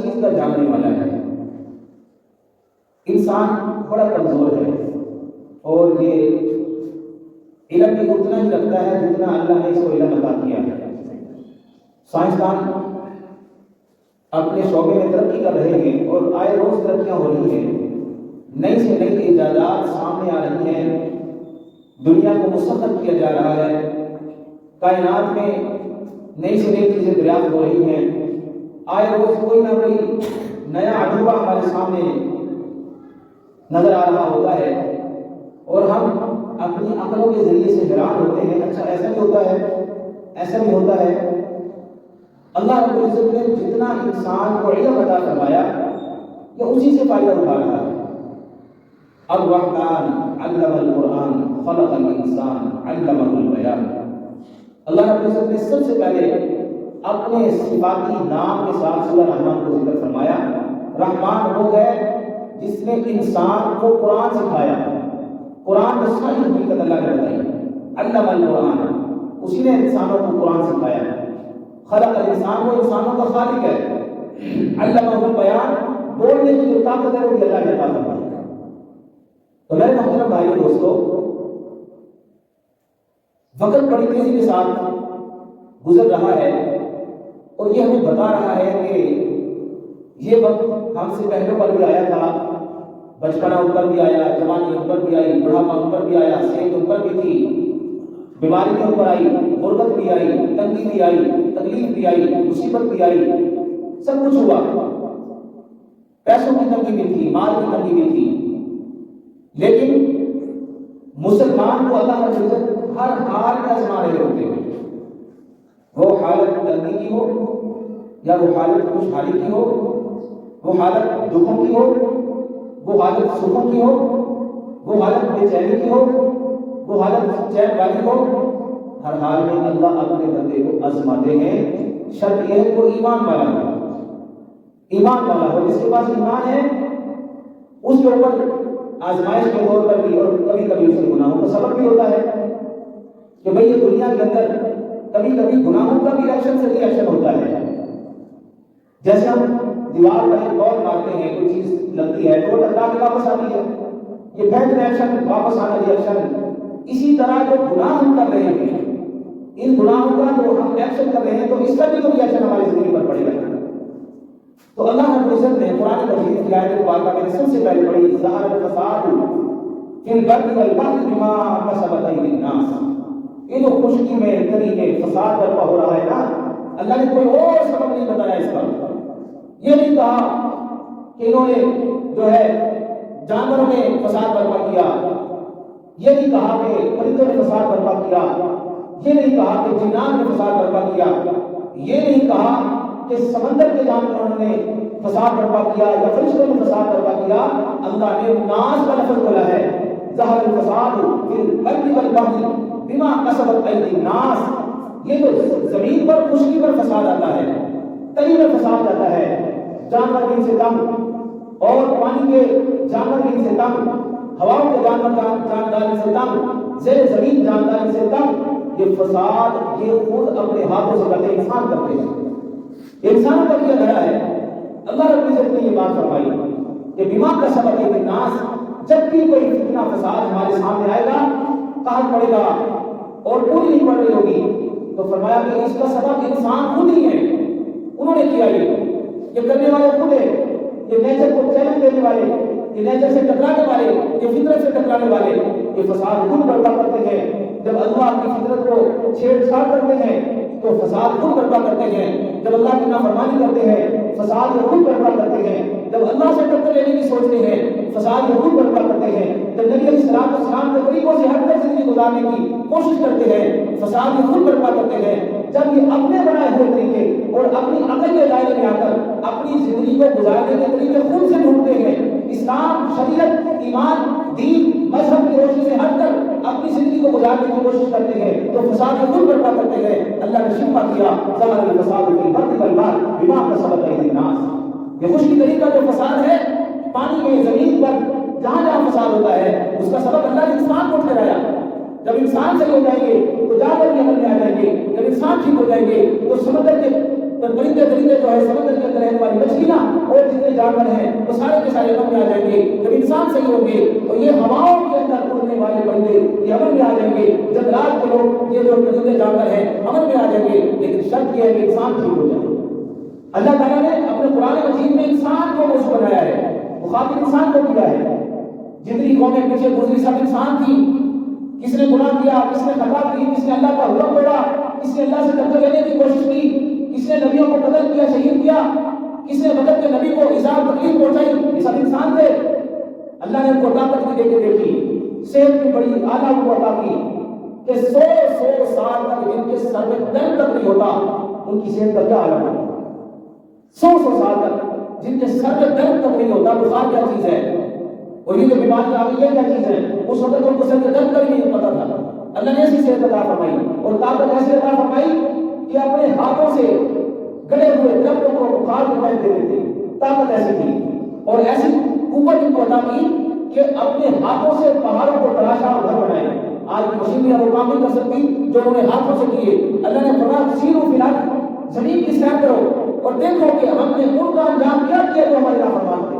چیز کا جاننے والا ہے۔ انسان بڑا کمزور ہے اور یہ علم بھی اتنا ہی رکھتا ہے جتنا اللہ نے اس کو علم عطا کیا ہے۔ سائنسدان اپنے شعبے میں ترقی کر رہے ہیں اور آئے روز ترقیاں ہو رہی ہیں، نئی سے نئی ایجادات سامنے آ رہی ہیں، دنیا کو مسخر کیا جا رہا ہے، کائنات میں نئی سے نئی چیزیں دریافت ہو رہی ہیں، آئے روز کوئی نہ کوئی نیا عجوبہ ہمارے سامنے نظر آ رہا ہوتا ہے اور ہم اپنی عقلوں کے ذریعے سے حیران ہوتے ہیں، اچھا ایسا بھی ہوتا ہے، ایسا بھی ہوتا ہے۔ اللہ رب العزت نے جتنا انسان کو علم عطا فرمایا یہ اسی سے فائدہ اٹھا رہا ہے۔ الرحمن علم القرآن خلق الانسان علمہ البیان۔ اللہ رب العزت نے سب سے پہلے اپنے صفاتی نام کے ساتھ سورہ رحمان کو ذکر فرمایا۔ رحمان وہ ہے جس نے انسان کو قرآن سکھایا، قرآن میں ساری حقیقت اللہ نے بتائی۔ علم القرآن، اسی نے انسانوں کو قرآن سکھایا۔ خلق الانسان، وہ انسانوں کا خالق ہے۔ علمہ البیان، بولنے کی جو طاقت ہے وہ بھی اللہ نے عطا فرمائی۔ تو میرے محترم بھائیو دوستو، وقت بڑی تیزی کے ساتھ گزر رہا ہے اور یہ ہمیں بتا رہا ہے کہ یہ وقت ہم سے پہلے پر بھی آیا تھا، بچپنا ان پر بھی آیا، جوانی ان پر بھی آئی، بڑھاپا ان پر بھی آیا، صحت ان پر بھی تھی، بیماری بھی ان پر آئی، غربت بھی آئی، تنگی بھی آئی، تکلیف بھی آئی، مصیبت بھی آئی، سب کچھ ہوا، پیسوں کی تنگی بھی تھی، مال کی تنگی بھی تھی، لیکن مسلمان کو اللہ رب العزت ہر حال میں آزما رہے ہوتے ہیں، وہ حالت تنگی کی ہو یا وہ حالت خوشحالی کی ہو، وہ حالت دکھوں کی ہو، وہ حالت سکھوں کی ہو، وہ حالت بے چینی کی ہو، وہ حالت چین والی ہو، ہر حال میں اللہ اپنے بندے کو آزماتے ہیں۔ شرط یہ ہے کہ وہ ایمان والا ہو، ایمان والا ہو، جس کے پاس ایمان ہے اس کے اوپر آزمائش کے طور پر بھی اور کبھی کبھی اس کے گناہوں کا سبب بھی ہوتا ہے کہ بھئی یہ دنیا کے اندر کبھی کبھی گناہوں کا بھی ایکشن سے ریئیکشن ہوتا ہے۔ جیسے ہم دیوار پر ایک بال مارتے ہیں، کوئی چیز لگتی ہے تو وہ ٹکرا کے واپس آتی ہے، یہ پھینک ریئیکشن، واپس آنا ریئیکشن۔ اسی طرح جو گناہ ہم کر رہے ہیں، ان گناہوں کا جو ہم ایکشن کر رہے ہیں تو اس کا بھی تو ریئیکشن ہماری زندگی پر پڑے گا۔ تو اللہ رب العزت نے قرآن مجید کی آیت مبارکہ میں سب سے پہلے پڑھی ظہر الفساد فی البر والبحر بما کسبت ایدی الناس۔ یہ جو خشکی میں دریا میں فساد برپا ہو رہا ہے نا، اللہ نے کوئی اور سبب نہیں بتایا اس کا۔ یہ نہیں کہا کہ انہوں نے جو ہے جانوروں نے فساد برپا کیا، یہ نہیں کہا کہ پرندوں نے فساد برپا کیا، یہ نہیں کہا کہ جنات نے فساد برپا کیا، یہ نہیں کہا کہ سمندر کے جانوروں نے فساد برپا کیا یا فرشتوں نے فساد برپا کیا۔ اللہ نے ناس کا لفظ بولا ہے، ظہر الفساد فی البر والبحر بما کسبت ایدی الناس۔ یہ جو زمین پر خشکی پر فساد آتا ہے، تری میں فساد آتا ہے، جانور بھی ان سے تنگ اور پانی کے جانور بھی ان سے تنگ، ہواؤں کے جانور جاندار ان سے تنگ، زیر زمین جاندار ان سے تنگ۔ یہ فساد یہ خود اپنے ہاتھوں سے کرتے انسان کرتے ہیں، انسانوں کا کیا دھڑا ہے۔ اللہ رب العزت نے یہ بات فرمائی کہ بما کسبت ایدی الناس، جب بھی کوئی فتنہ فساد ہمارے سامنے آئے گا، قحط پڑے گا اور پوری نہیں پڑ رہی ہوگی، تو فرمایا کہ اس کا سبب انسان خود ہی ہے، انہوں نے کیا، یہ کرنے والے خود ہے، یہ نیچر کو چیلنج دینے والے، یہ نیچر سے ٹکرانے والے، یہ فطرت سے ٹکرانے والے، یہ فساد خود برپا کرتے ہیں۔ جب اللہ کی فطرت کو چھیڑ چھاڑ کرتے ہیں تو فساد خود برپا کرتے ہیں، جب اللہ کی نافرمانی کرتے ہیں فساد یہ خود برپا کرتے ہیں، جب اللہ سے ٹکر لینے کی سوچتے ہیں فساد یہ خود برپا کرتے ہیں، جب نبی علیہ السلام کے طریقوں سے ہٹ کر زندگی گزارنے کی کوشش کرتے ہیں فساد یہ خود برپا کرتے ہیں۔ جب یہ اپنے بنائے ہوئے طریقے اور اپنی عقل کے دائرے میں آ کر اپنی زندگی کو گزارنے کے طریقے خود سے ڈھونڈتے ہیں، اسلام، شریعت، ایمان، دین، مذہب کی روشنی سے ہٹ کر اپنی زندگی کو گزارنے کی کوشش کرتے ہیں تو فساد یہ خود برپا کرتے ہیں۔ اللہ نے شفا کیا ظہر الفساد فی البر والبحر بما کسبت ایدی الناس۔ یہ خشکی طریقہ جو فساد ہے پانی میں، زمین پر جہاں جہاں فساد ہوتا ہے اس کا سبب اللہ نے انسان کو ٹھہرایا۔ جب انسان صحیح ہو جائیں گے تو جانور بھی عمل میں آ جائیں گے، جب انسان ٹھیک ہو جائیں گے تو سمندر کے پرندے درندے جو ہے سمندر کے اندر رہنے والی مچھلیاں جتنے جانور ہیں وہ سارے کے سارے امن میں آ جائیں گے. جب انسان صحیح ہوں گے تو یہ ہواؤں کے اندر اڑنے والے بندے یہ امن میں آ جائیں گے. جنگلات کے لوگ یہ جو پرندے جانور ہیں امن میں آ جائیں گے. لیکن شرط یہ ہے کہ انسان ٹھیک ہو جائے. اللہ تعالیٰ نے اپنے قرآن مجید میں انسان کو موضوع بنایا ہے, مخاطب انسان کو کیا ہے. جتنی قومیں پیچھے گزری سب انسان تھی. کس نے گناہ کیا, کس نے خطا کی, کس نے اللہ کا حکم توڑا, کس نے اللہ سے ٹکر لینے کی کوشش کی, کس نے نبیوں کو قتل کیا, شہید کیا, کس نے وقت کے نبی کو ایذا تکلیف پہنچائی. یہ سب انسان تھے. اللہ نے ان کو طاقت بھی دے کے دیکھی, صحت بھی بڑی اعلیٰ کو عطا کی کہ 100 سال تک جن کے سر میں درد تک نہیں ہوتا ان کی صحت کا کیا حال ہے. 100 سال تک جن کے سر میں درد تک نہیں ہوتا. بخار کیا چیز ہے, اور یہ جو بیماری آ گئی ہے کیا چیز ہے. اس وقت ان کو سر میں درد کا بھی نہیں پتا تھا. اللہ نے ایسی صحت عطا فرمائی اور طاقت ایسی عطا فرمائی کہ اپنے ہاتھوں سے گلے ہوئے درختوں کو بخار کو پہن دے دیتے. طاقت ایسی تھی اور ایسی قوت ان کو عطا کی کہ اپنے ہاتھوں سے پہاڑوں کو تراشا اور گھر بنائے. آج مشینیں وہ کام نہیں کر سکتی جو انہوں نے ہاتھوں سے کیے. اللہ نے فرمایا سیرو فی الارض, زمین کی سیر کرو اور دیکھو کہ ہم نے ان کا انجام کیا کیا جو ہمارے نافرمان تھے.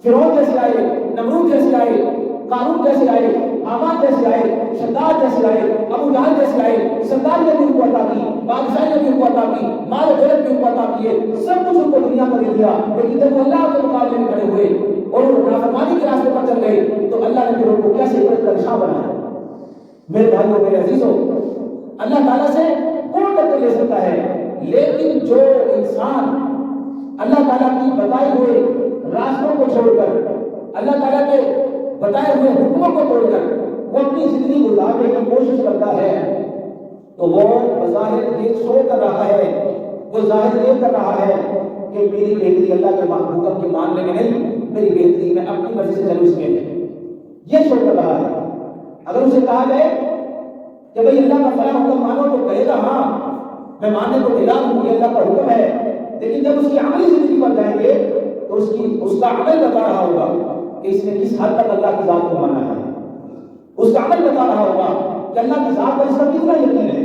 فرعون جیسے آئے, نمرود جیسے آئے, قارون جیسے آئے, حامان جیسے آئے, شداد جیسے آئے, ابو جہل جیسے آئے. سرداری نے بھی ان کو عطا کی, بادشاہی نے بھی ان کو عطا کی, مال دولت بھی ان کو عطا کیے. سب کچھ ان کو دنیا میں دے دیا. لیکن جب وہ اللہ کے مقابلے میں کھڑے ہوئے اور وہ نافرمانی کے راستے پر چل گئے تو اللہ نے پھر ان کو کیسے عبرت کا نشان بنایا. میرے بھائیوں, میرے عزیزوں, اللہ تعالیٰ سے کون ٹکر لے سکتا ہے؟ لیکن جو انسان اللہ تعالیٰ کی بتائے ہوئے راستوں کو چھوڑ کر, اللہ تعالیٰ کے بتائے ہوئے حکموں کو توڑ کر وہ اپنی زندگی گزارنے کی کوشش کرتا ہے تو وہ بظاہر یہ سو کر رہا ہے, وہ ظاہر یہ کر رہا ہے کہ میری بہتری اللہ کے حکم کے ماننے میں نہیں, میری بہتری میں اپنی مرضی سے چلوں اس میں ہے, یہ سو کر رہا ہے. اگر اسے کہا جائے کہ بھئی اللہ کا فلاں حکم مانو تو کہے گا ہاں میں ماننے کو تیار ہوں, یہ اللہ کا حکم ہے. لیکن جب اس کی عملی زندگی پر جائیں گے تو اس کا عمل بتا رہا ہوگا کہ اس نے کس حد تک اللہ کی ذات کو مانا ہے. اس کا عمل بتا رہا ہوگا کہ اللہ کی ذات پر اس کا کتنا یقین ہے.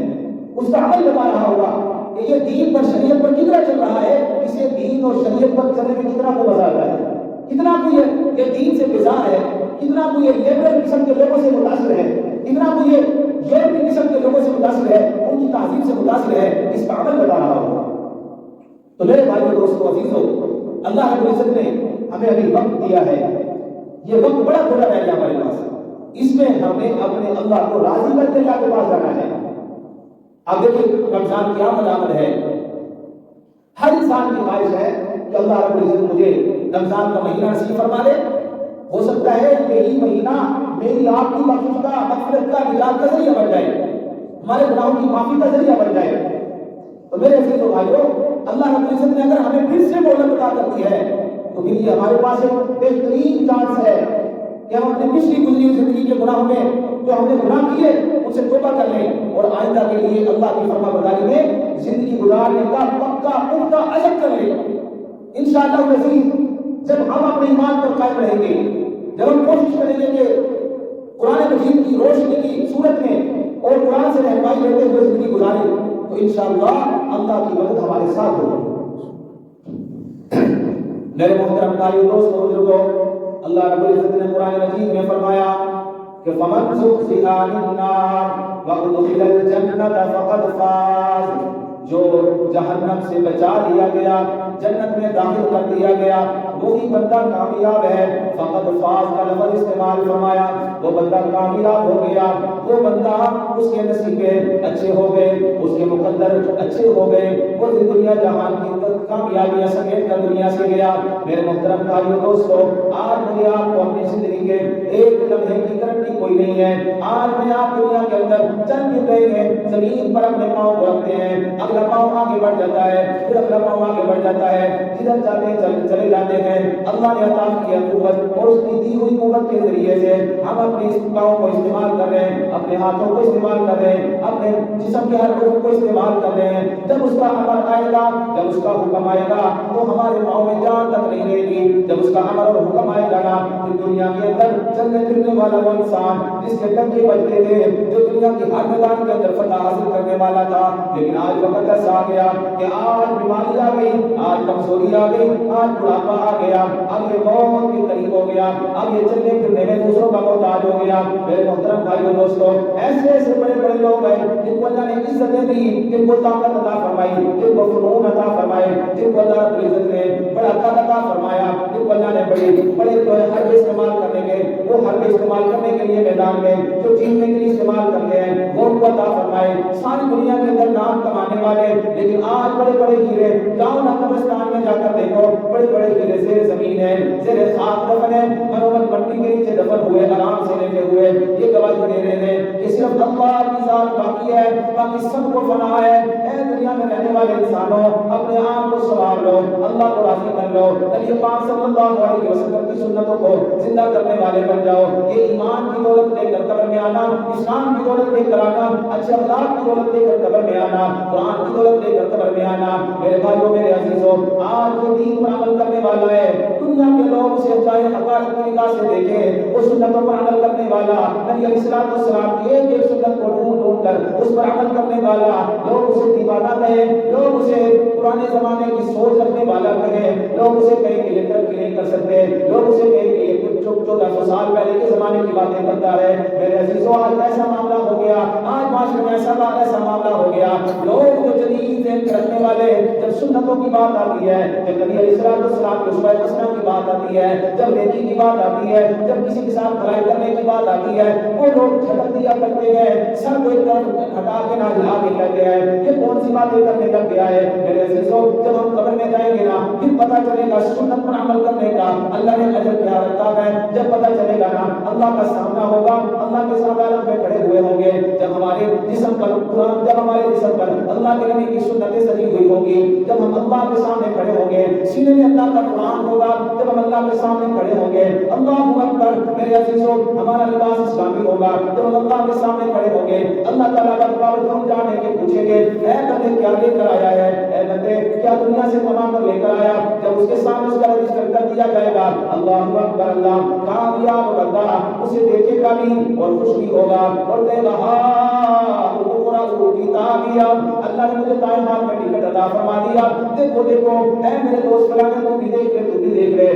اس کا عمل بتا رہا ہوگا کہ یہ دین پر, شریعت پر کتنا چل رہا ہے, اسے دین اور شریعت پر چلنے میں کتنا کو مزہ آتا ہے, کتنا کو یہ دین سے بیزار ہے, کتنا کو یہ لیبرل قسم کے لوگوں سے متاثر ہے, کتنا کو یہ یورپی قسم کے لوگوں سے متاثر ہے, ان کی تہذیب سے متاثر ہے. اس کا عمل بتا رہا ہوگا. تو میرے بھائیوں, دوستوں, عزیزوں, اللہ رب العزت نے ہمیں ابھی وقت دیا ہے. یہ وقت بڑا تھوڑا رہ گیا ہمارے پاس. اس میں ہمیں اپنے اللہ کو راضی کر کے اللہ کے پاس جانا ہے. اب دیکھیں, رمضان کی آمد ہے. ہر انسان کی خواہش ہے کہ اللہ رب العزت مجھے رمضان کا مہینہ نصیب فرما دے. ہو سکتا ہے یہی مہینہ میری آپ کی بخشش کا, مغفرت کا, نجات کا ذریعہ بن جائے, ہمارے گناہوں کی معافی کا ذریعہ بن جائے. تو میرے عزیزو بھائیو, اللہ رب العزت نے اگر ہمیں پھر سے مہلت عطا کر دی ہے تو پھر یہ ہمارے پاس ایک بہترین چانس ہے کہ ہم اپنی پچھلی گزری زندگی کے گناہوں میں جو ہم نے گناہ کیے ان سے توبہ کر لیں اور آئندہ کے لیے اللہ کی فرما برداری میں زندگی گزارنے کا پکا پختہ عزم کر لیں. انشاءاللہ العزیز, جب ہم اپنے ایمان پر قائم رہیں گے, جب ہم کوشش کریں گے کہ قرآن مجید کی روشنی کی صورت میں اور قرآن سے رہنمائی لیتے ہوئے زندگی گزاریں تو انشاءاللہ اللہ کی مدد ہمارے ساتھ ہوگی. میرے محترم بھائیو, دوستو, بزرگوں, اللہ رب العزت نے قرآن مجید میں فرمایا کہ فمن زحزح عن النار وادخل الجنة فقد فاز. جو جہنم سے بچا لیا گیا, جنت میں داخل کر دیا گیا, وہی بندہ کامیاب ہے. فقد فاز کا لفظ استعمال فرمایا, وہ بندہ کامیاب ہو گیا, وہ بندہ, اس کے نصیبے اچھے ہو گئے, اس کے مقدر اچھے ہو گئے, وہ دنیا جہان کی کامیابیاں سمیت کر دنیا سے گیا. میرے محترم بھائیو, دوستو, آج مجھے آپ کو اپنی زندگی کے ایک لمحے کی گارنٹی کوئی نہیں ہے. آج میں آپ دنیا کے اندر چل پھر رہے ہیں, زمین پر اپنے پاؤں کو رکھتے ہیں, اگلا پاؤں آگے بڑھ جاتا ہے, پھر اگلا پاؤں آگے بڑھ جاتا ہے, جدھر جاتے ہیں چلے جاتے ہیں. اللہ نے عطا کی قوت اور اس کی دی ہوئی قوت کے ذریعے سے ہم اپنے اس پاؤں کو استعمال کر رہے ہیں, اپنے ہاتھوں کو استعمال کر رہے ہیں, اپنے جسم کے ہر عضو کو استعمال کر رہے ہیں. جب اس کا امر آئے گا, جب اس کا حکم آئے گا تو ہمارے پاؤں میں جان تک نہیں رہے گی. جب اس کا امر اور حکم آئے گا نا, پھر دنیا کے اندر چلنے پھرنے والا وہ انسان جس کے ڈنکے بجتے تھے، جو دنیا کی ہر میدان کے اندر فتح حاصل کرنے والا تھا، لیکن آج وقت ایسا آ گیا کہ آج بیماری آ گئی، آج کمزوری آ گئی، آج بڑھاپا آ گیا، اب یہ موت کے قریب ہو گیا، اب یہ چلنے پھرنے میں دوسروں کا محتاج ہو گیا۔ میرے محترم بھائیو دوستو، ایسے ایسے بڑے بڑے لوگ ہیں جن کو اللہ نے عزتیں دی، جن کو طاقت عطا فرمائی، جن کو فنون عطا فرمائے، جن کو اللہ رب العزت نے بڑا طاقت عطا فرمایا، جن کو اللہ نے بڑے حرب استعمال کرنے کے، وہ حرب استعمال کرنے کے لیے میدان میں جو جیتنے کے لیے استعمال کرتے ہیں وہ ان کو عطا فرمائے۔ ساری دنیا کے اندر نام کمانے والے، لیکن آج بڑے بڑے ہیرے، جاؤ نا قبرستان میں جا کر دیکھو، بڑے بڑے ہیرے زیر زمین ہے، زیر خاک دفن ہے، مرمت مٹی کے نیچے دفن ہوئے، آرام سے لیٹے ہوئے، یہ گواہی دے رہے ہیں کہ صرف اللہ کی ذات باقی ہے، باقی سب کو فنا ہے۔ اے دنیا میں رہنے والے انسانوں، اپنے آپ کو سنوار لو، اللہ کو راضی کر لو، نبی پاک صلی اللہ علیہ وسلم کی سنتوں کو زندہ کرنے والے بن جاؤ۔ یہ ایمان کی دولت لے کر قبر میں آنا، اسلام کی دولت لے کر آنا، اچھے اخلاق کی دولت لے کر قبر میں آنا، قرآن کی دولت لے کر قبر میں آنا۔ میرے بھائیوں، میرے عزیزوں، آج جو دین پر عمل کرنے والا ہے، دنیا کے لوگ اسے چاہے حقارت کی نگاہ سے دیکھیں، اس سنتوں پر عمل کرنے والا، نبی علیہ السلام کی ایک ایک سنت کو ڈھونڈ ڈھونڈ کر اس پر عمل کرنے والا، لوگ اسے دیوانہ کہیں، لوگ اسے پرانے زمانے کی سوچ رکھنے والا کہیں، لوگ اسے کہیں کہ یہ ترقی نہیں کر سکتے، لوگ اسے کہیں کہ یہ 1400 سال پہلے کے زمانے کی باتیں کرتا ہے۔ میرے عزیزوں، آج ایسا معاملہ ہو گیا، آج معاشرے میں ایسا معاملہ ہو گیا، لوگ جو جدید ذہن رکھنے والے، جب سنتوں کی بات آتی ہے، جب نبی علیہ السلام کے اسوہ حسنہ کی بات آتی ہے، جب نیکی کی بات آتی ہے، جب کسی کے ساتھ بھلائی کرنے کی بات آتی ہے، وہ لوگ جھٹک دیا کرتے ہیں، سر کو ایک طرف ہٹا کے نہ ہلا کے کہتے ہیں یہ کون سی باتیں کرنے لگ گیا ہے۔ میرے عزیزوں، جب ہم قبر میں جائیں گے نا، پھر پتہ چلے گا سنت پر عمل کرنے کا اللہ نے اجر کیا رکھا ہے۔ جب پتہ چلے گا نا، اللہ کا سامنا ہوگا، اللہ کے سامنے میں کھڑے ہوئے ہوں گے، جب ہمارے جسم پر اللہ کے نبی کی سنتیں سجی ہوئی ہوں گی، جب ہم اللہ کے سامنے کھڑے ہوں گے، سینے میں اللہ کا قرآن ہوگا، جب ہم اللہ کے سامنے کھڑے ہوں گے، اللہ اکبر، میرے عزیزوں، ہمارا لباس اسلامی ہوگا، جب ہم اللہ کے سامنے کھڑے ہوں گے، اللہ تعالیٰ کا باوجود جانے کے پوچھیں گے اے بندے کیا لے کر آیا ہے، اے بندے کیا دنیا سے کما کر لے کر آیا، جب اس کے سامنے اس کا رجسٹر کر دیا جائے گا، اللہ اکبر، اللہ کامیاب بندہ اسے دیکھے گا بھی اور خوش بھی ہوگا اور کہے گا اللہ نے مجھے دائیں ہاتھ میں ٹکٹ عطا فرما دیا، دیکھو دیکھو اے میرے دوست فلاں تو بھی دیکھ رہے، تو بھی دیکھ رہے،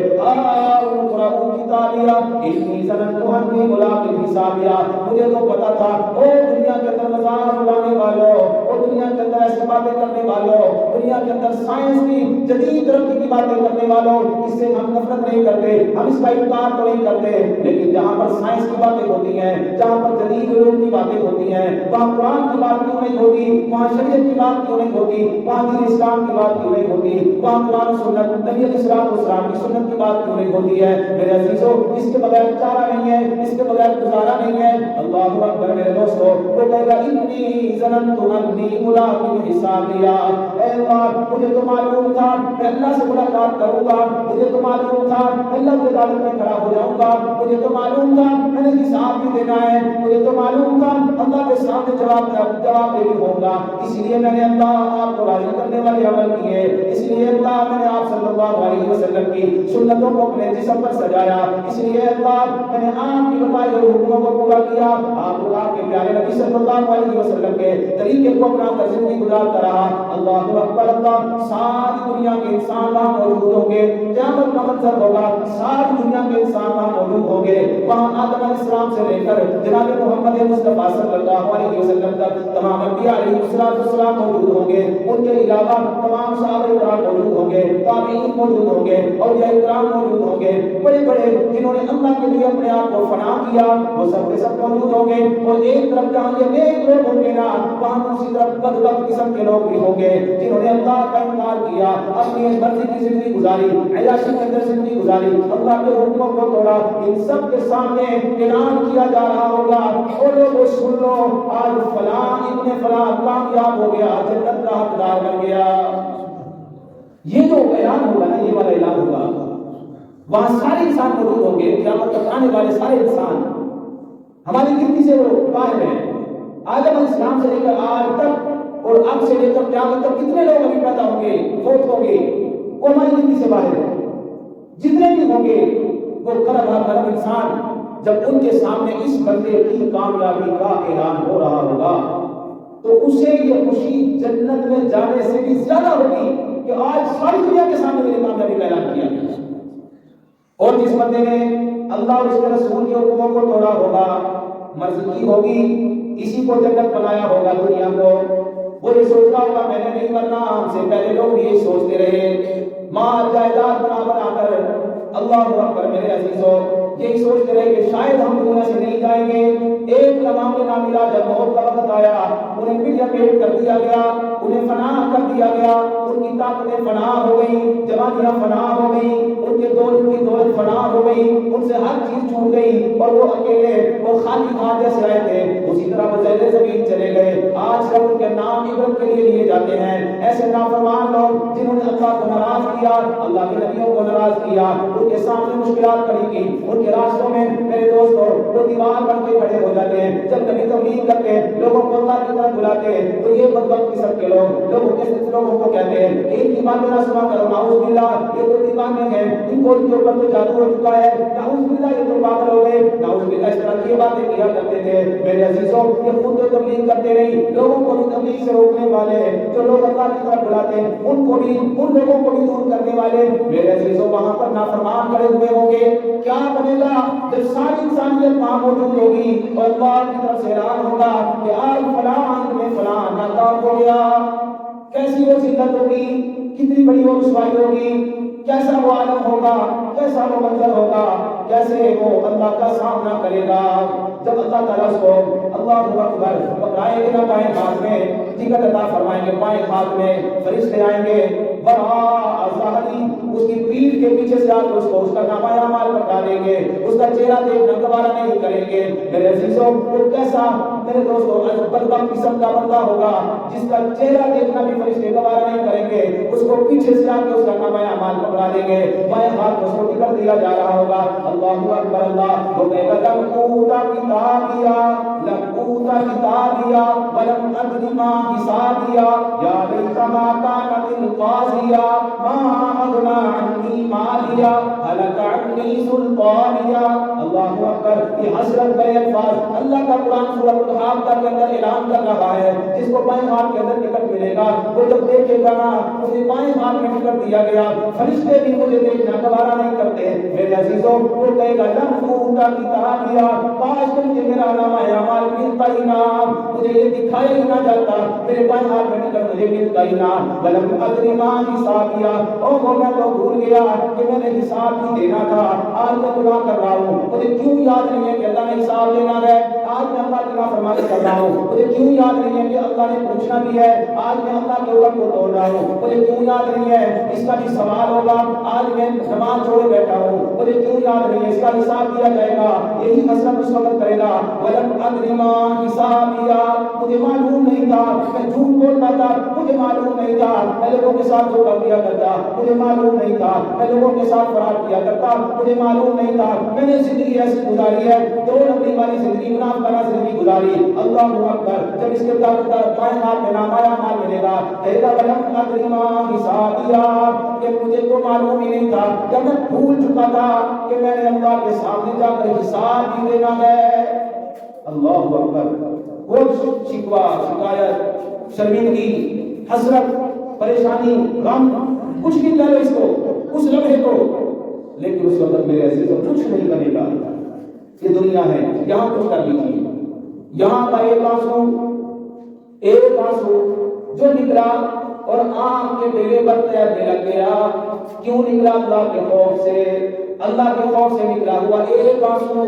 مجھے تو پتا تھا، او دنیا کے اندر مذاق اڑانے والوں، اور دنیا کے اندر ایسی باتیں کرنے والوں، دنیا کے اندر سائنس کی جدید ترقی کی باتیں کرنے والوں، اس سے ہم نفرت نہیں کرتے، ہم اس کا انکار تو نہیں کرتے، لیکن جہاں پر سائنس کی باتیں ہوتی ہیں، جہاں پر جدید علوم کی باتیں ہوتی ہیں، وہاں قرآن کی بات کیوں نہیں ہوتی، وہاں شریعت کی بات کیوں نہیں ہوتی، وہاں دین اسلام کی بات کیوں نہیں ہوتی، وہاں قرآن سنت نبی علیہ السلام کی سنت کی بات کیوں نہیں ہوتی ہے۔ میرے عزیزوں، اس کے بغیر چارہ نہیں ہے، اس کے بغیر گزارا نہیں ہے۔ اللہ اکبر، میرے دوستو، وہ کہے گا انی ظننت انی ملاق حسابیا، اے اللہ مجھے تو معلوم تھا میں اللہ سے ملاقات کروں گا، مجھے تو معلوم تھا میں اللہ کی عدالت میں کھڑا ہو جاؤں گا، مجھے تو معلوم تھا میں نے حساب بھی دینا ہے، مجھے تو معلوم تھا اللہ کے سامنے جواب دے ہوں گا، اس لیے میں نے اللہ آپ کو راضی کرنے والے عمل کیے، اس لیے اللہ میں نے آپ صلی اللہ علیہ وسلم کی سنتوں کو اپنے جسم پر سجایا، اس لیے اللہ میں نے آپ کی بتائی ہوئی حکموں کو پورا کیا، آپ کے پیارے نبی صلی اللہ علیہ وسلم کے طریقے کو اپنا کر زندگی گزارتا رہا۔ اللہ اکبر، اللہ، ساری دنیا کے انسان وہاں موجود ہوں گے، قیامت کا منظر ہوگا، ساری دنیا کے انسان وہاں موجود ہوں گے، وہاں آدم علیہ السلام سے لے کر جناب محمد مصطفیٰ صلی اللہ علیہ وسلم تک تمام انبیاء علیہ السلام موجود ہوں گے، ان کے علاوہ تمام صحابہ کرام موجود ہوں گے، تابعین موجود ہوں گے، اولیاء کرام موجود ہوں گے، بڑے بڑے جنہوں نے اللہ کے لیے اپنے آپ کو فنا کیا، وہ سب کے سب موجود ہوں گے، اور ایک طرف جہاں یہ نیک لوگ ہوں گے نا، وہاں دوسری طرف بدبخت قسم کے لوگ بھی ہوں گے جنہوں نے اللہ کا انکار کیا، اپنی مرضی کی زندگی گزاری، عیاشی کے اندر زندگی گزاری، اللہ کے حکموں کو توڑا۔ ان سب کے سامنے اعلان کیا جا رہا ہوگا، اور لوگوں سن لو، آج فلاں ابن فلاں کامیاب ہو گیا، جنت کا حقدار بن گیا۔ یہ جو اعلان ہوگا نا، یہ والا اعلان ہوگا، وہاں سارے انسان موجود ہوں گے، قیامت تک آنے والے سارے انسان ہماری گنتی سے وہ باہر ہیں، آدم علیہ السلام سے لے کر آج تک اور اب سے لے کر قیامت تک کتنے لوگ ابھی پیدا ہوں گے، فوت ہوں گے، وہ ہماری گنتی سے باہر ہیں، جتنے بھی ہوں گے وہ خراب انسان جب ان کے سامنے اس بندے کی کامیابی کا اعلان ہو رہا ہوگا تو اسے یہ خوشی جنت میں جانے سے بھی زیادہ ہوگی کہ آج ساری دنیا کے سامنے میری کامیابی کا اعلان کیا گیا۔ اور جس بندے نے اللہ اور اس کے رسول کے حکموں کو توڑا ہوگا، مرضی کی ہوگی، اسی کو جنت بنایا ہوگا دنیا کو، وہ یہ سوچ رہا ہوگا میں نے نہیں مرنا، ہم سے پہلے لوگ بھی یہی سوچتے رہے، مال جائیداد بنا کر، اللہ اکبر میرے عزیزو، یہی سوچتے رہے کہ شاید ہم دنیا سے نہیں جائیں گے۔ ایک لمحہ نہ ملا، جب موت کا وقت آیا انہیں پھر لپیٹ کر دیا گیا، انہیں فنا کر دیا گیا، ان کی طاقتیں فنا ہو گئی، جوانیاں فنا ہو گئی، ان کے دولت فنا ہو گئی، ان سے ہر چیز چھوٹ گئی، اور وہ اکیلے اور خالی ہاتھ جیسے آئے تھے اسی طرح وہ زیر زمین چلے گئے۔ آج جب ان کے نام عبرت کے لیے لیے جاتے ہیں، ایسے نافرمان لوگ جنہوں نے اللہ کو ناراض کیا، اللہ کے نبیوں کو ناراض کیا، ان کے سامنے مشکلات کھڑی کی، ان کے راستوں میں میرے دوستوں وہ دیوار بن کے کھڑے ہو جاتے ہیں۔ جب نبی تبلیغ کرتے لوگوں کو اللہ کی طرف بلاتے تو یہ بدبخت قسم کے لوگوں کو کہتے ہیں کہ ان کی باتیں نہ سنا کرو، نعوذ باللہ یہ تو دیوانے ہیں، ان کو ان کے اوپر تو جادو ہو چکا ہے، نعوذ باللہ یہ تو پاگل ہو گئے، نعوذ باللہ اس طرح کی باتیں کیا کرتے تھے۔ میرے عزیزوں یہ خود تو تبلیغ کرتے نہیں، لوگوں کو بھی تبلیغ سے روکنے والے، جو لوگ اللہ کی طرف بلاتے ہیں ان لوگوں کو بھی دور کرنے والے۔ میرے عزیزوں وہاں پر نافرمان کھڑے ہوئے ہوں گے، کیا بنے گا جب ساری انسانیت وہاں موجود ہوگی اور اللہ کی طرف سے اعلان ہوگا کہ آج فلاں میں فلاں ناکام ہو گیا، کیسی وہ ذلت ہوگی، کتنی بڑی وہ رسوائی ہوگی، کیسا وہ عالم ہوگا، کیسا وہ منظر ہوگا، کیسے وہ اللہ کا سامنا کرے گا جب اللہ تعالیٰ اس کو اللہ اکبر پکڑائیں گے نہ بائیں ہاتھ میں ٹکٹ عطا فرمائیں گے، بائیں ہاتھ میں فرشتے آئیں گے، اس کی پیٹھ کے پیچھے سے آ کر اس کا نامہ اعمال پکڑا دیں گے، اس کا چہرہ دیکھنا گوارا نہیں کریں گے۔ میرے عزیزوں وہ کیسا میرے دوستوں بدبخت قسم کا بندہ ہوگا جس کا چہرہ دیکھنا بھی فرشتے گوارا نہیں کریں گے، اس کو پیچھے سے آ کے اس کا نامہ اعمال پکڑا دیں گے، بائیں ہاتھ اس کو ٹکٹ دیا جا رہا ہوگا۔ اللہ اکبر، اللہ وہ کہے گا لم اوتا کتابیا ولم ادری ما حسابیا یا لیتما کانت القاضیا ما اغنی عنی مالیا هلک عنی سلطانیا۔ اللہ اکبر، یہ حسرت بھرے الفاظ اللہ کا قرآن سورۃ الحاقہ کے اندر اعلان کر رہا ہے۔ جس کو بائیں ہاتھ کے اندر ٹکٹ ملے گا وہ جب دیکھے گا نا مجھے بائیں ہاتھ میں ٹکٹ دیا گیا، فرشتے بھی مجھے دیکھنا گوارا نہیں کرتے۔ میرے عزیزوں وہ کہے گا لم اوتا کتابیا، کاش مجھے میرا نامہ اعمال ملتا ہی نہ، مجھے یہ دکھایا ہی نہ جاتا، میرے بائیں ہاتھ میں ٹکٹ مجھے ملتا ہی نہ۔ ولم ادری ما حسابیا، اور وہ میں تو بھول گیا کہ میں نے حساب بھی دینا تھا، آج میں گناہ کر رہا ہوں، مجھے کیوں یاد نہیں ہے کہ اللہ نے حساب دینا ہے، آج میں اللہ کی نافرمانی کر رہا ہوں، مجھے کیوں یاد نہیں ہے کہ اللہ نے پوچھنا بھی ہے، آج میں اللہ کے حکم کو توڑ رہا ہوں، مجھے کیوں یاد نہیں ہے اس کا بھی سوال ہوگا، آج میں نماز چھوڑے بیٹھا ہوں، مجھے کیوں یاد نہیں ہے اس کا حساب دیا جائے گا۔ یہی حسرت اس وقت کرے گا ولم ادری ما حسابیا، مجھے معلوم نہیں تھا، میں جھوٹ بولتا تھا، مجھے معلوم نہیں تھا، میں لوگوں کے ساتھ دھوکہ کیا کرتا، مجھے معلوم نہیں تھا، میں لوگوں کے ساتھ فرار کیا کرتا، مجھے معلوم نہیں تھا، میں نے زندگی ایسی گزاری ہے، دو نمبری والی زندگی، گناہ کرا زندگی گزاری۔ اللہ اکبر، جب اس کے بائیں ہاتھ میں نامہ اعمال ملے گا کہے گا ولم ادری ما حسابیا، کہ مجھے تو معلوم ہی نہیں تھا، جب میں بھول چکا تھا کہ میں نے اللہ کے سامنے جا کر حساب بھی دینا ہے۔ اللہ اکبر، وہ شکوہ، شکایت، شرمندگی، حسرت، پریشانی، غم، کچھ بھی کہہ لو اس کو، اس لمحے کو، لیکن اس وقت میرے عزیزوں کچھ نہیں بنے گا۔ یہ دنیا ہے، یہاں کچھ کر لیجیے، یہاں کا ایک آنسو جو نکلا اور آنکھ کے بیلے پر تیرنے لگ گیا، کیوں نکلا؟ اللہ کے خوف سے، اللہ کے خوف سے نکلا ہوا ایک آنسو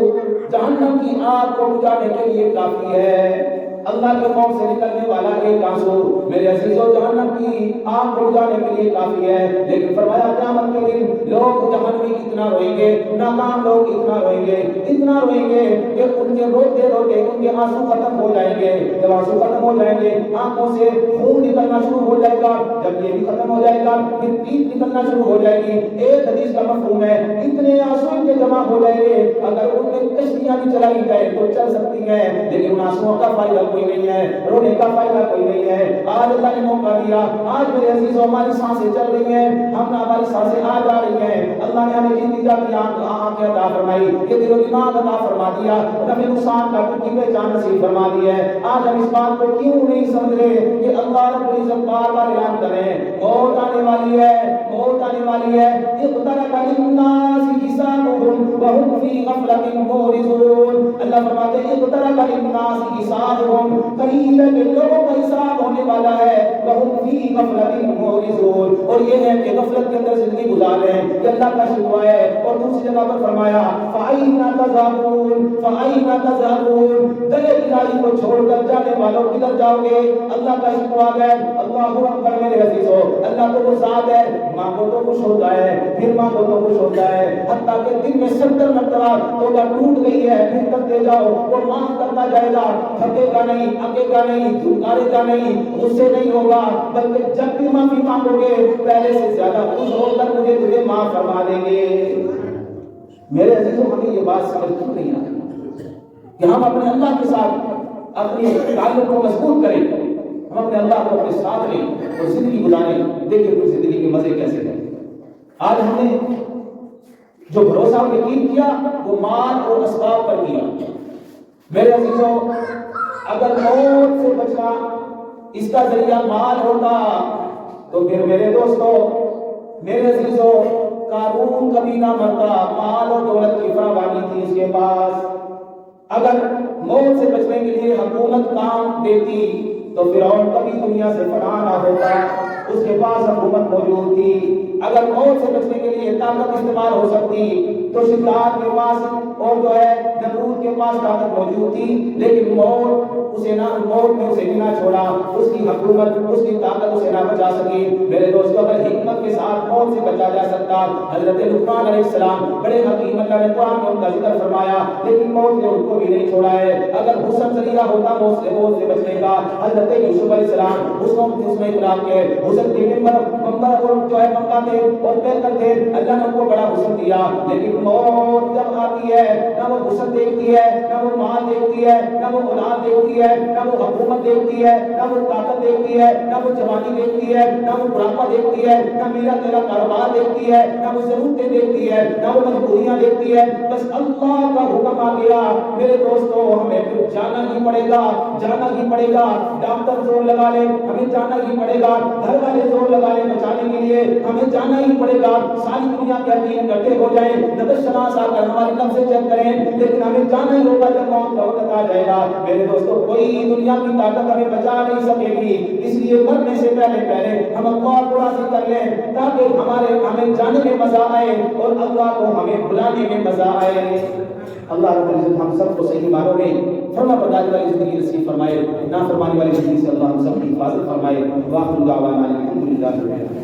جہنم کی آگ کو بجھانے کے لیے کافی ہے۔ اللہ کے خوف سے نکلنے والا ایک آنسو میرے عزیزوں جہنم کی آگ کو بجھانے کے لیے کافی ہے۔ لیکن فرمایا قیامت کے دن لوگ جہنمی اتنا روئیں گے، ناکام لوگ اتنا روئیں گے، اتنا روئیں گے کہ ان کے روتے روتے ان کے آنسو ختم ہو جائیں گے۔ جب آنسو ختم ہو جائیں گے آنکھوں سے خون نکلنا شروع ہو جائے گا، جب یہ بھی ختم ہو جائے گا پھر پیٹ نکلنا شروع ہو جائے گی۔ ایک حدیث کا مفہوم ہے اتنے آنسو ان کے جمع ہو جائیں گے اگر ان میں کشتیاں بھی چلائی جائے تو چل سکتی ہیں، لیکن ان آنسوؤں کا فائدہ کوئی نہیں ہے، رونے کا فائدہ کوئی نہیں ہے۔ آج اللہ نے موقع دیا، آج میرے عزیزوں ہماری سانسیں چل رہی ہیں، ہماری سانسیں آ جا رہی ہیں، اللہ نے ہمیں زندگی نتیجہ کی آنکھیں عطا فرمائی، یہ دل و دماغ عطا فرما دیا، نفع نقصان کا کی پہچان نصیب فرما دی ہے۔ آج ہم اس بات کو کیوں نہیں سمجھ رہے کہ اللہ رب العزت بار بار اعلان کریں موت آنے والی ہے، موت آنے والی ہے۔ اقترب للناس حسابهم وهم في غفلة معرضون۔ اللہ فرماتے ہیں اقترب للناس حسابهم، قریب ہے کہ لوگوں کا حساب ہونے والا ہے، وهم في غفلة معرضون، اور یہ ہے کہ غفلت کے اندر زندگی گزار رہے ہیں، یہ اللہ کا شکوہ ہے۔ اور دوسری جگہ پر فرمایا فَأَيْنَ تَذْهَبُونَ فَأَيْنَ تَذْهَبُونَ، در الہی کو چھوڑ کر جانے والوں کدھر جاؤ گے؟ اللہ کا شکوہ ہے۔ اللہ اکبر میرے عزیزو، اللہ تو وہ ذات ہے، مانگو تو خوش ہوتا ہے، پھر مانگو تو خوش ہوتا ہے، حتیٰ کہ دن میں 70 مرتبہ توبہ ٹوٹ گئی ہے پھر کرتے جاؤ، وہ معاف کرتا جائے گا، تھکے گا نہیں، اکے گا نہیں، دھکارے گا نہیں، غصے نہیں ہوگا، بلکہ جب بھی معافی مانگو گے پہلے سے زیادہ خوش ہو کر مجھے تجھے معاف فرما دیں گے۔ میرے عزیزوں، ہمیں یہ بات سمجھ کیوں نہیں آتی کہ ہم اپنے اللہ کے ساتھ اپنے تعلق کو مضبوط کریں، ہم اپنے اللہ کو اپنے ساتھ لیں اور زندگی گزاریں۔ دیکھیں پھر زندگی کے مزے کیسے ہیں۔ آج ہم نے جو بھروسہ اور یقین کیا وہ مال اور اسباب پر کیا۔ میرے عزیزوں، اگر موت سے بچنا اس کا ذریعہ مال ہوتا تو پھر میرے دوستوں، میرے عزیزوں، قارون کبھی نہ مرتا، مال اور دولت کی فراوانی تھی اس کے پاس۔ اگر موت سے بچنے کے لیے حکومت کام دیتی تو فرعون کبھی دنیا سے فنا نہ ہوتا، اس کے پاس حکومت موجود تھی۔ اگر موت سے بچنے کے لیے طاقت استعمال ہو سکتی تو شداد کے پاس اور جو ہے نمرود کے پاس طاقت موجود تھی، لیکن موت نے اسے بھی نہ چھوڑا، اس کی حکومت، اس کی طاقت اسے نہ بچا سکی۔ میرے دوستو، اگر حکمت کے ساتھ موت سے بچا جا سکتا، حضرت لقمان علیہ السلام بڑے حکیم، اللہ نے قرآن میں ان کا ذکر فرمایا، لیکن موت نے ان کو بھی نہیں چھوڑا ہے۔ اگر حسن ذریعہ ہوتا موت سے بچنے کا، حضرت یوسف علیہ السلام اس میں اقرار کے حسن کے ممبر اور جو ہے ممبا تھے اور بہتر تھے، اللہ نے ان کو بڑا حسن دیا، لیکن موت جب آتی ہے نہ وہ حسن دیکھتی ہے، نہ وہ مال دیکھتی ہے، نہ وہ اولاد دیکھتی ہے، نہ وہ حکومت دیکھتی ہے، نہ وہ طاقت دیکھتی ہے، نہ وہ جوانی دیکھتی ہے، نہ وہ بڑھاپا دیکھتی ہے، نہ میرا تیرا کاروبار دیکھتی ہے، نہ وہ ضرورتیں دیکھتی ہے، نہ وہ مجبوریاں دیکھتی ہے، بس اللہ کا حکم آ گیا۔ میرے دوستو، ہمیں پھر جانا ہی پڑے گا، جانا ہی پڑے گا۔ ڈاکٹر زور لگا لے، ہمیں جانا ہی پڑے گا، گھر والے زور لگا لے بچانے کے لیے، ہمیں جانا ہی پڑے گا۔ ساری دنیا کے حکیم اکٹھے ہو جائیں، نبض شناس آ کر ہماری نبض چیک کریں، لیکن ہمیں جانا ہی ہوگا جب موت کا وقت آ جائے گا۔ میرے دوستو، کوئی دنیا کی طاقت ہمیں بچا نہیں سکے گی، اس لیے مرنے سے پہلے ہم اللہ کو راضی کر لیں تاکہ ہمیں جانے میں مزہ آئے اور اللہ کو ہمیں بلانے میں مزہ آئے۔ اللہ رب العزت ہم سب کو صحیح معنوں میں فرما برداری والی زندگی نصیب فرمائے، نافرمانی والی زندگی سے اللہ ہم سب کی حفاظت فرمائے۔ وآخر دعوانا الحمدللہ رب العالمین۔